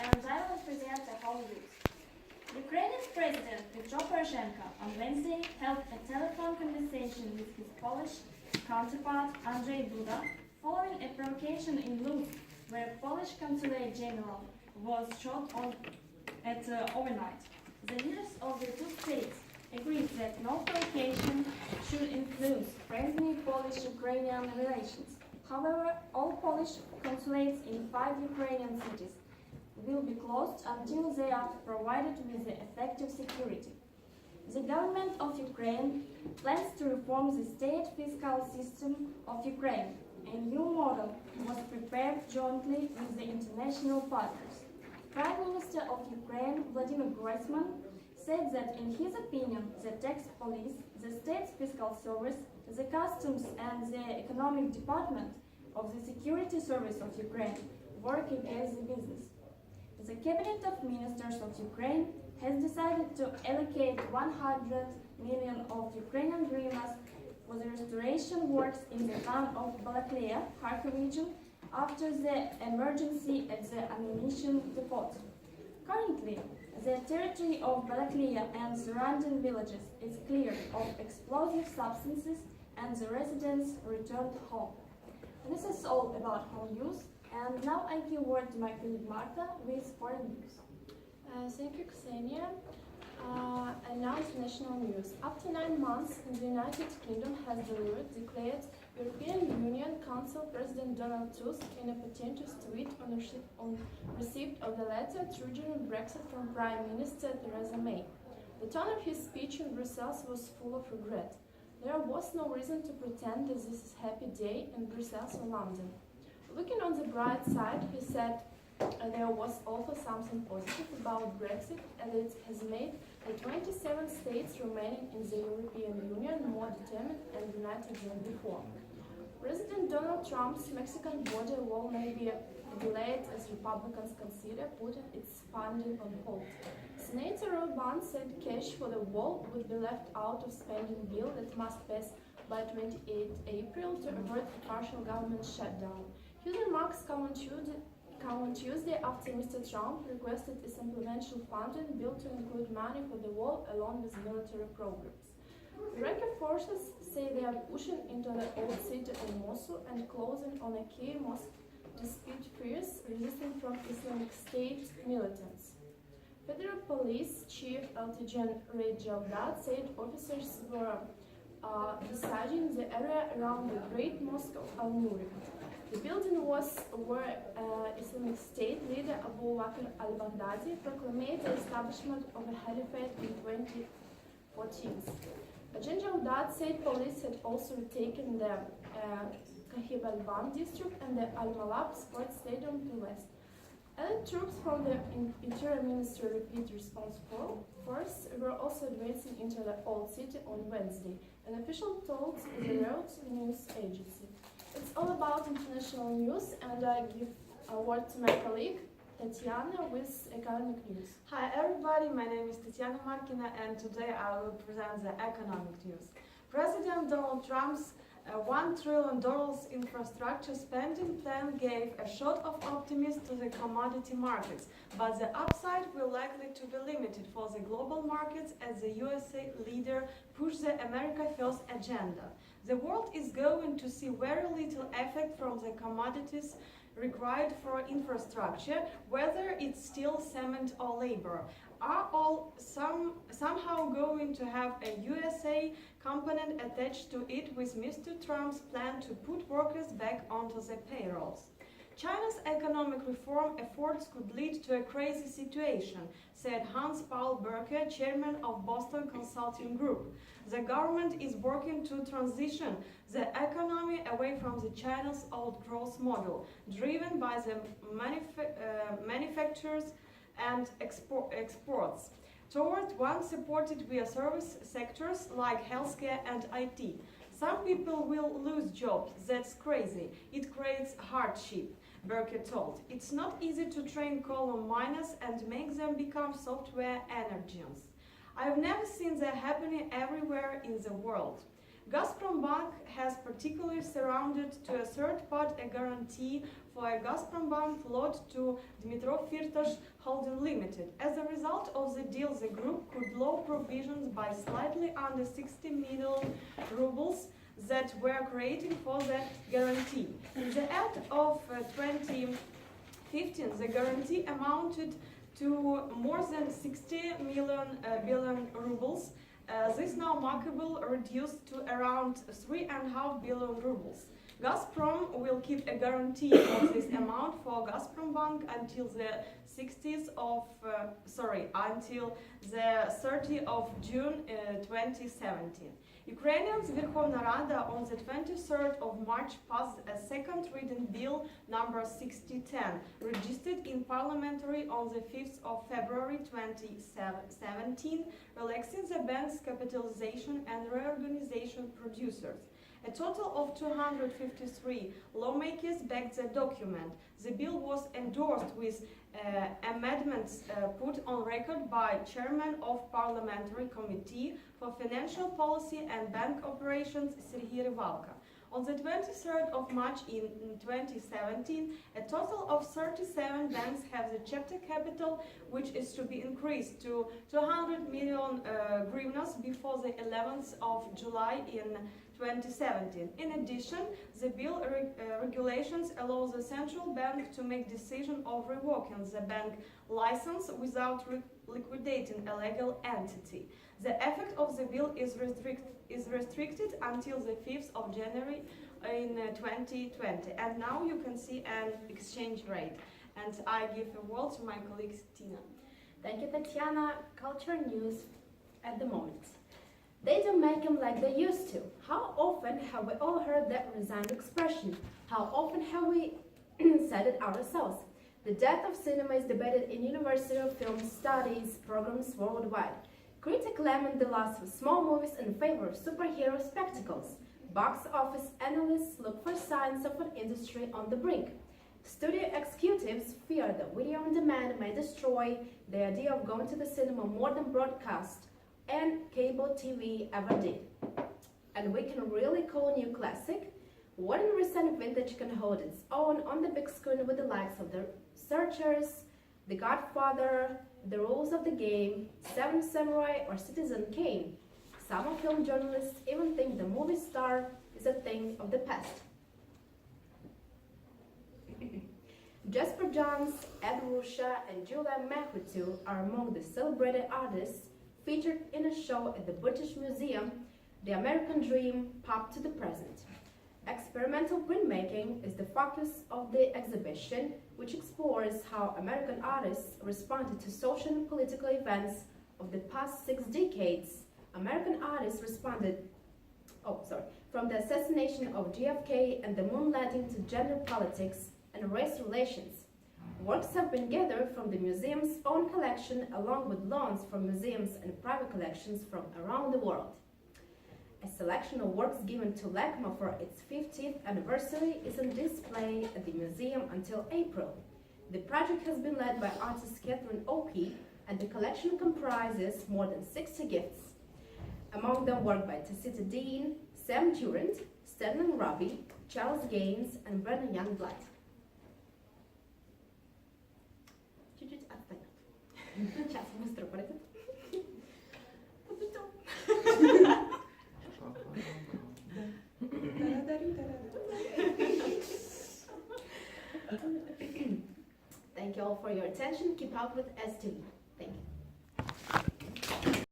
and I will present the whole news. Ukrainian President Petro Poroshenko on Wednesday held a telephone conversation with his Polish counterpart Andrzej Duda following a provocation in Lutsk, where a Polish consulate general was shot at overnight. The leaders of the two states agreed that no provocation should influence friendly Polish-Ukrainian relations. However, all Polish consulates in 5 Ukrainian cities will be closed until they are provided with the effective security. The government of Ukraine plans to reform the state fiscal system of Ukraine. A new model was prepared jointly with the international partners. Prime Minister of Ukraine Vladimir Groysman said that in his opinion, the tax police, the state's fiscal service, the customs and the economic department of the security service of Ukraine work against the business. The Cabinet of Ministers of Ukraine has decided to allocate 100 million of Ukrainian hryvnias for the restoration works in the town of Balakleya, Kharkiv region, after the emergency at the ammunition depot. Currently, the territory of Balakleya and surrounding villages is clear of explosive substances and the residents returned home. This is all about home news, and now I give word to my colleague Marta with foreign news. Thank you, Ksenia. And now international news. After 9 months, the United Kingdom has declared European Union Council President Donald Tusk in a portentous tweet on receipt of the letter triggering Brexit from Prime Minister Theresa May. The tone of his speech in Brussels was full of regret. There was no reason to pretend that this is a happy day in Brussels or London. Looking on the bright side, he said there was also something positive about Brexit, as it has made the 27 states remaining in the European Union more determined and united than before. President Donald Trump's Mexican border wall may be delayed as Republicans consider putting its funding on hold. Senator Roy Vance said cash for the wall would be left out of spending bill that must pass by 28 April to avoid a partial government shutdown. His remarks come on Tuesday after Mr. Trump requested a supplemental funding bill to include money for the wall along with military programs. Iraqi forces say they are pushing into the old city of Mosul and closing on a key mosque despite fears resisting from Islamic State militants. Federal Police Chief Eltijan Reid Javdad said officers were besieging the area around the Great Mosque of Al-Nuri. The building was where Islamic State leader Abu Bakr al-Baghdadi proclaimed the establishment of a caliphate in 2014. Agent Javdad said police had also taken the Kahib al-Ban district and the Al-Malab sports stadium to west. Allied troops from the Interior Ministry Rapid Response Force were also advancing into the Old City on Wednesday, an official told the Reuters news agency. It's all about international news, and I give a word to my colleague Tatiana with economic news. Hi everybody, my name is Tatiana Markina, and today I will present the economic news. President Donald Trump's $1 trillion infrastructure spending plan gave a shot of optimism to the commodity markets, but the upside will likely to be limited for the global markets as the USA leader pushes the America First agenda. The world is going to see very little effect from the commodities required for infrastructure, whether it's steel, cement or labor, are all somehow going to have a USA component attached to it with Mr. Trump's plan to put workers back onto the payrolls. China's economic reform efforts could lead to a crazy situation, said Hans-Paul Burke, chairman of Boston Consulting Group. The government is working to transition the economy away from the China's old growth model, driven by the manufacturers and exports, toward one supported via service sectors like healthcare and IT. Some people will lose jobs. That's crazy. It creates hardship, Burke told. It's not easy to train coal miners and make them become software engineers. I've never seen that happening everywhere in the world. Gazprom Bank has particularly surrounded to a third part a guarantee for a Gazprombank lot to Dmitrov Firtash Holding Limited. As a result of the deal, the group could lower provisions by slightly under 60 million rubles that were created for the guarantee. In the end of 2015, the guarantee amounted to more than 60 billion rubles. This now markable reduced to around 3.5 billion rubles. Gazprom will keep a guarantee of this amount for Gazprombank until the 30th of June 2017. Ukrainians Verkhovna Rada on the 23rd of March passed a second reading bill number 6010, registered in parliamentary on the 5th of February 2017, relaxing the bank's capitalization and reorganization procedures. A total of 253 lawmakers backed the document. The bill was endorsed with amendments put on record by Chairman of Parliamentary Committee for Financial Policy and Bank Operations Sergei Rivalka. On the 23rd of March in 2017, a total of 37 banks have the chapter capital, which is to be increased to 200 million hryvnias before the 11th of July in 2017. In addition, the bill regulations allow the central bank to make decision of revoking the bank license without liquidating a legal entity. The effect of the bill is restricted until the 5th of January in 2020. And now you can see an exchange rate. And I give a word to my colleague Tina. Thank you, Tatiana. Culture news at the moment. They don't make them like they used to. How often have we all heard that resigned expression? How often have we said it ourselves? The death of cinema is debated in university film studies programs worldwide. Critics lament the loss of small movies in favor of superhero spectacles. Box office analysts look for signs of an industry on the brink. Studio executives fear that video on demand may destroy the idea of going to the cinema more than broadcast and cable TV ever did. And we can really call new classic what in recent vintage can hold its own on the big screen with the likes of The Searchers, The Godfather, The Rules of the Game, Seven Samurai, or Citizen Kane. Some film journalists even think the movie star is a thing of the past. Jasper Johns, Ed Ruscha, and Julia Mekhitu are among the celebrated artists featured in a show at the British Museum, The American Dream, Pop to the Present. Experimental printmaking is the focus of the exhibition, which explores how American artists responded to social and political events of the past 6 decades. American artists responded, from the assassination of JFK and the moon landing to gender politics and race relations. Works have been gathered from the museum's own collection along with loans from museums and private collections from around the world. A selection of works given to LACMA for its 50th anniversary is on display at the museum until April. The project has been led by artist Catherine Oakey, and the collection comprises more than 60 gifts. Among them work by Tacita Dean, Sam Durant, Stanley Robbie, Charles Gaines, and Brennan Youngblood. Чуть-чуть отстань. Сейчас, быстро пройдет. Thank you all for your attention. Keep up with STV.